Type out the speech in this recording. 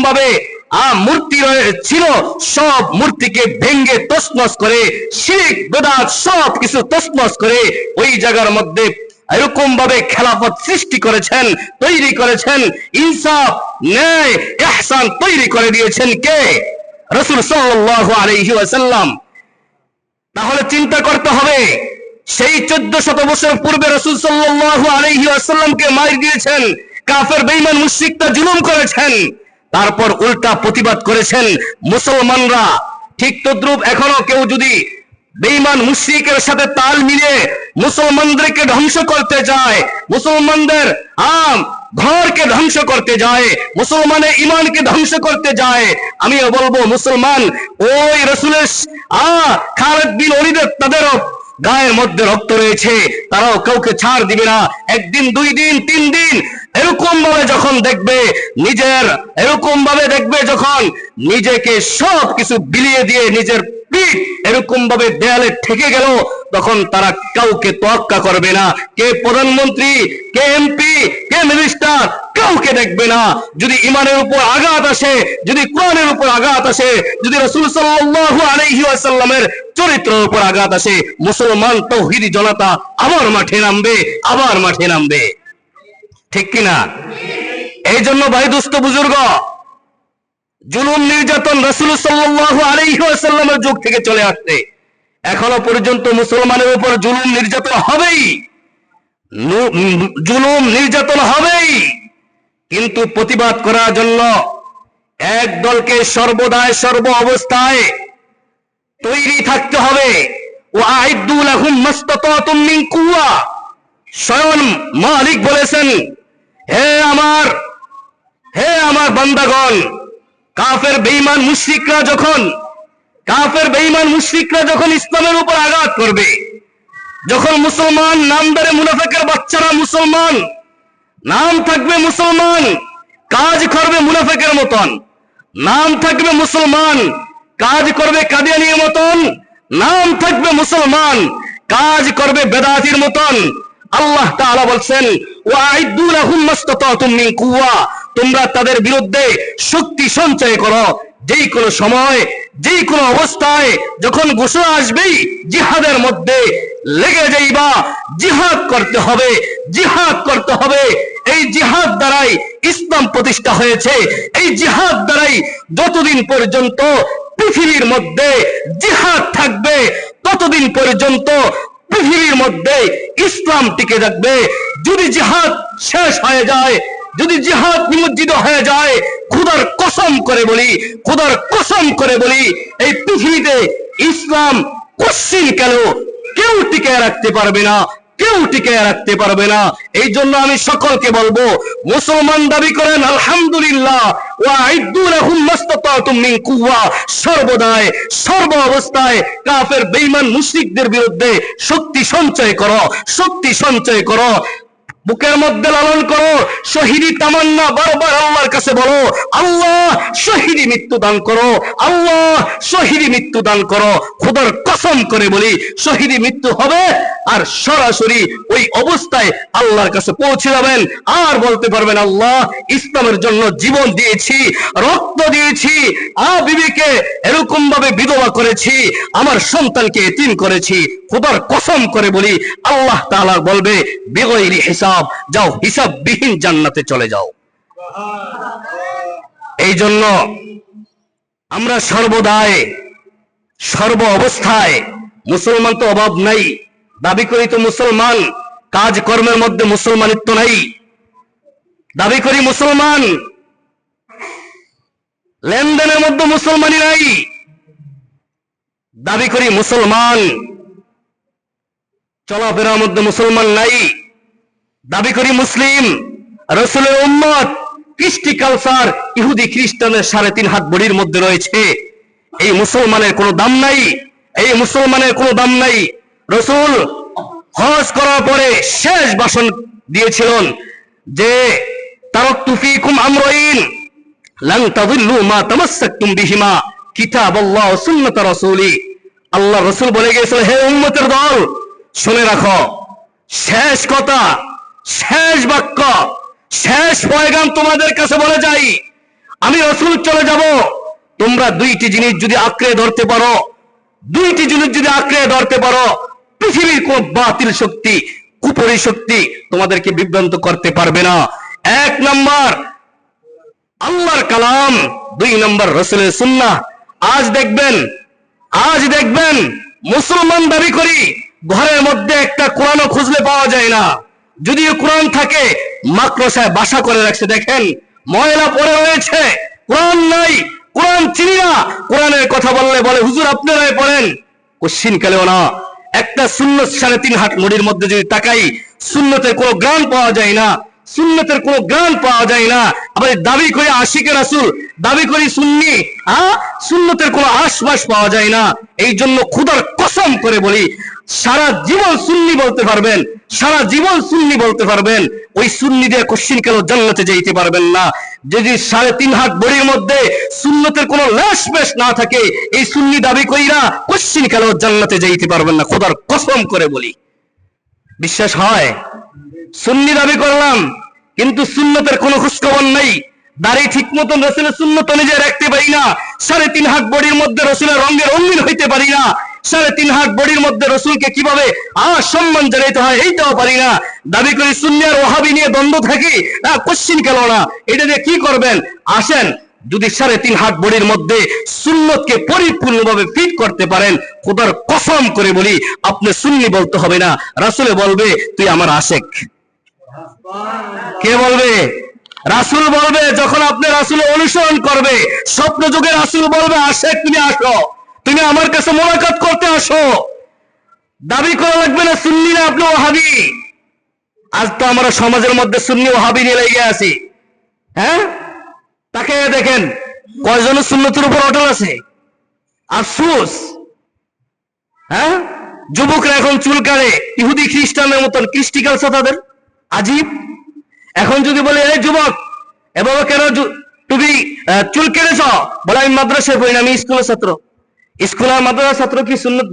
ভাবে মূর্তি ছিল, সব মূর্তিকে ভেঙ্গে তছনছ করে, শিরক বিদআত সব কিছু তছনছ করে ওই জায়গার মধ্যে এরকম ভাবে খেলাফত সৃষ্টি করেছেন, তৈরি করেছেন। ইনসাফ, ন্যায়, ইহসান তৈরি করে দিয়েছেন কে? রাসূল সাল্লাল্লাহু আলাইহি ওয়াসাল্লাম। তাহলে চিন্তা করতে হবে, সেই 1400 বছর পূর্বে রাসূল সাল্লাল্লাহু আলাইহি ওয়াসাল্লামকে মার দিয়েছেন, কাফের বেঈমান মুশরিকরা জুলুম করেছেন, তারপর উল্টা প্রতিবাদ করেছেন মুসলমানরা। ঠিক তদ্রূপ এখনো কেউ যদি বেঈমান মুশরিকের সাথে তাল মিলিয়ে মুসলমানদেরকে ধ্বংস করতে যায়, মুসলমানদের ঘরকে ধ্বংস করতে যায়, মুসলমানের ঈমানকে ধ্বংস করতে যায়, আমিও বলবো মুসলমান ওই রাসূলের খালিদ বিন ওলীদের তাদেরও গায়ের মধ্যে রক্ত রয়েছে, তারাও কাউকে ছাড় দিবে না। একদিন, 2 দিন, 3 দিন এরকম ভাবে যখন দেখবে যখন নিজেকে সব কিছু বিলিয়ে দিয়ে নিজের পিঠ এরকম ভাবে দেয়ালে ঠেকে গেল, তখন তারা কাউকে তোয়াক্কা করবে না। কে প্রধানমন্ত্রী, কে এমপি, কে মিনিস্টার, কাউকে দেখবে না। যদি ঈমানের উপর আঘাত আসে, যদি কোরআনের উপর আঘাত আসে, যদি রাসূল সাল্লাল্লাহু আলাইহি ওয়াসাল্লামের চরিত্রের উপর আঘাত আসে, মুসলমান তাওহীদি জনতা আবার মাঠে নামবে। ঠিক কিনা? এই জন্য ভাই দোস্ত বুজুর্গ, জুলুম নির্যাতন রাসূল সাল্লাল্লাহু আলাইহি ওয়াসাল্লামের যুগ থেকে চলে আসছে, এখনো পর্যন্ত মুসলমানের উপর জুলুম নির্যাতন হবেই। কিন্তু প্রতিবাদ করার জন্য এক দলকে সর্বদাই সর্ব অবস্থায় তৈরি থাকতে হবে। ওয়াইদু লাহুম মাসতাতাতুম মিন কুওয়া, স্বয়ং মালিক বলেছেন, হে আমার বান্দাগণ, কাফের বেঈমান মুশরিকরা যখন ইসলামের উপর আঘাত করবে, যখন মুসলমান নামদারে মুনাফিকের বাচ্চারা মুসলমান, নাম থাকবে মুসলমান, কাজ করবে মুনাফিকের মতন, নাম থাকবে মুসলমান, কাজ করবে কাদিয়ানীর মতন, নাম থাকবে মুসলমান, কাজ করবে বেদাতির মতন, আল্লাহ তাআলা বলছেন ওয়াইদু লাহুম মাসতাতাতুম মিন কুওয়া, তোমরা তাদের বিরুদ্ধে শক্তি সঞ্চয় করো। যেই কোনো সময়, যেই কোনো অবস্থায় যখন ঘোষণা আসবেই জিহাদের মধ্যে লেগে যাইবা, জিহাদ করতে হবে। এই জিহাদ দ্বারাই ইসলাম প্রতিষ্ঠা হয়েছে। এই জিহাদ দ্বারাই যতদিন পর্যন্ত পৃথিবীর মধ্যে জিহাদ থাকবে, ততদিন পর্যন্ত পৃথিবীর মধ্যে ইসলাম টিকে থাকবে। যদি জিহাদ শেষ হয়ে যায়, যদি জিহাদ নিমজ্জিত হয়ে যায়, খোদার কসম করে বলি এই পৃথিবীতে ইসলাম কোশ্চিন কেউ টিকে রাখতে পারবে না। এই জন্য আমি সকলকে বলবো, মুসলমান দাবি করেন আলহামদুলিল্লাহ, ওয়াইদু লাহুম মাসতাতাতুম মিন কুওয়া, সর্বদাই সর্ব অবস্থায় কাফের বেঈমান মুশরিকদের বিরুদ্ধে শক্তি সঞ্চয় করো, বুকের মধ্যে লালন করো, শহীদি তামান্না বারবার আল্লাহর কাছে বলো, আল্লাহ শহীদি মৃত্যু দান করো। খোদার কসম করে বলি শহীদি মৃত্যু হবে, আর সরাসরি ওই অবস্থায় আল্লাহর কাছে পৌঁছে যাবেন, আর বলতে পারবেন আল্লাহ ইসলামের জন্য জীবন দিয়েছি, রক্ত দিয়েছি, বিবিকে এরকম ভাবে বিধবা করেছি, আমার সন্তানকে এতিম করেছি। খোদার কসম করে বলি আল্লাহ তাআলা বলবে বিগয়রি হিসাব, যাও হিসাববিহীন জান্নাতে চলে যাও। এই জন্য আমরা সর্বদাই সর্ব অবস্থায়, মুসলমান তো অভাব নাই, দাবি করি তো মুসলমান, কাজ কর্মের মধ্যে মুসলমানিত্ব নাই, দাবি করি মুসলমান, লেনদেনের মধ্যে মুসলমানি নাই, দাবি করি মুসলমান, চলাফেরার মধ্যে মুসলমান নাই, দাবি করি মুসলিম, রাসূলের উম্মত, কৃষ্টি কালচার ইহুদি খ্রিস্টানের 3.5 হাত বডির মধ্যে রয়েছে। এই মুসলমানের কোনো দাম নাই। রাসূল হজ করার পরে শেষ ভাষণ দিয়েছিলেন যে তারাকতু ফীকুম আমরাইন লান তাযিল্লু মা তামাসসাকতুম বিহিমা কিতাবাল্লাহ ওয়া সুন্নাত রাসূলি। আল্লাহ রাসূল বলে গিয়েছেন, হে উম্মতের দল, শুনে রাখো, শেষ কথা, শেষ বাক্য, শেষ পয়গাম তোমাদের কাছে বলে যাই, আমি রাসূল চলে যাব। তোমরা দুইটি জিনিস যদি আঁকড়ে ধরতে পারো, দুইটি জিনিস যদি আঁকড়ে ধরতে পারো, পৃথিবীর কোন বাতিল শক্তি, কুপরি শক্তি তোমাদেরকে বিভ্রান্ত করতে পারবে না। এক নাম্বার আল্লাহর কালাম, দুই নাম্বার রাসূলের সুন্নাহ। আজ দেখবেন মুসলমান দাবি করি ঘরের মধ্যে একটা কোরআনও খুঁজলে পাওয়া যায় না। যদিও কোরআন থাকে, মাকড়সায় বাসা করে রাখছে, দেখেন ময়লা পড়ে রয়েছে, কোরআন নাই, কোরআন চিনি না। কোরআনের কথা বললে বলে হুজুর আপনারাই পড়েন, কোশ্চিন কালেও না। একটা সুন্নত 3.5 হাত মুড়ির মধ্যে যদি তাকাই, সুন্নতের কোনো গ্রান পাওয়া যায় না, সুন্নতের কোনো গ্রান পাওয়া যায় না। আবার দাবি করি আশিকে রাসূল, দাবি করি সুন্নি, সুন্নতের কোনো আশপাশ পাওয়া যায় না। এই জন্য খোদার কসম করে বলি, সারা জীবন সুন্নি বলতে পারবেন, সারা জীবন সুন্নি বলতে পারবেন, ওই সুন্নি দিয়ে কোশ্চিন কেন জান্নাতে যেতে পারবেন না। যদি 3.5 হাত বড়ির মধ্যে সুন্নতের কোনো লেশ পেশ না থাকে, এই সুন্নি দাবি কইরা কোশ্চিন কেন জান্নাতে যেতে পারবেন না, খোদার কসম করে বলি। বিশ্বাস হয়? সুন্নি দাবি করলাম, কিন্তু সুন্নতের কোনো খোঁজখবর নেই। দাড়ি ঠিক মতন রাসূলের সুন্নত নিজে রাখতে পারি না। 3.5 হাত বডির মধ্যে রাসূলের রঙে রঙিন হইতে পারি না। 3.5 হাত বডির মধ্যে রাসূলকে কিভাবে সম্মান জানাইতে হয় এইটাও পারি না। দাবি করি সুন্নি আর ওয়াহাবি নিয়ে দ্বন্দ্ব থাকি, কোশ্চিন কেন না, এটা দিয়ে কি করবেন? আসেন, যদি 3.5 হাত বডির মধ্যে সুন্নতকে পরিপূর্ণভাবে ফিট করতে পারেন, খোদার কসম করে বলি আপনি সুন্নি বলতে হবে না, রাসূলে বলবে তুই আমার আশেক। কে বলবে? রাসূল বলবে। যখন আপনি রাসূলের অনুসরণ করবে, স্বপ্ন যুগে রাসূল বলবে আশেক তুমি আসো, তুমি আমার কাছে মোলাকাত করতে আসো। দাবি করা লাগবে না সুন্নি না আপনি ওয়াহাবি। আজ তো আমরা সমাজের মধ্যে সুন্নি ওয়াহাবি নিয়ে লেগে আছি। হ্যাঁ, তাকে দেখেন কয়জন সুন্নতের উপর অটল আছে। আফসোস, হ্যাঁ, যুবকরা এখন চুল কাটে ইহুদি খ্রিস্টানের মতন, কৃষ্টি কালচা তাদের আজীব। এখন যদি বলে এই যুবক, এ বাবা কেন তুমি চুল কেটেছ, বলে আমি মাদ্রাসায় পড়ি না, আমি স্কুলের ছাত্র। স্কুল আর মাদ্রাসার ছাত্র কি সুন্নত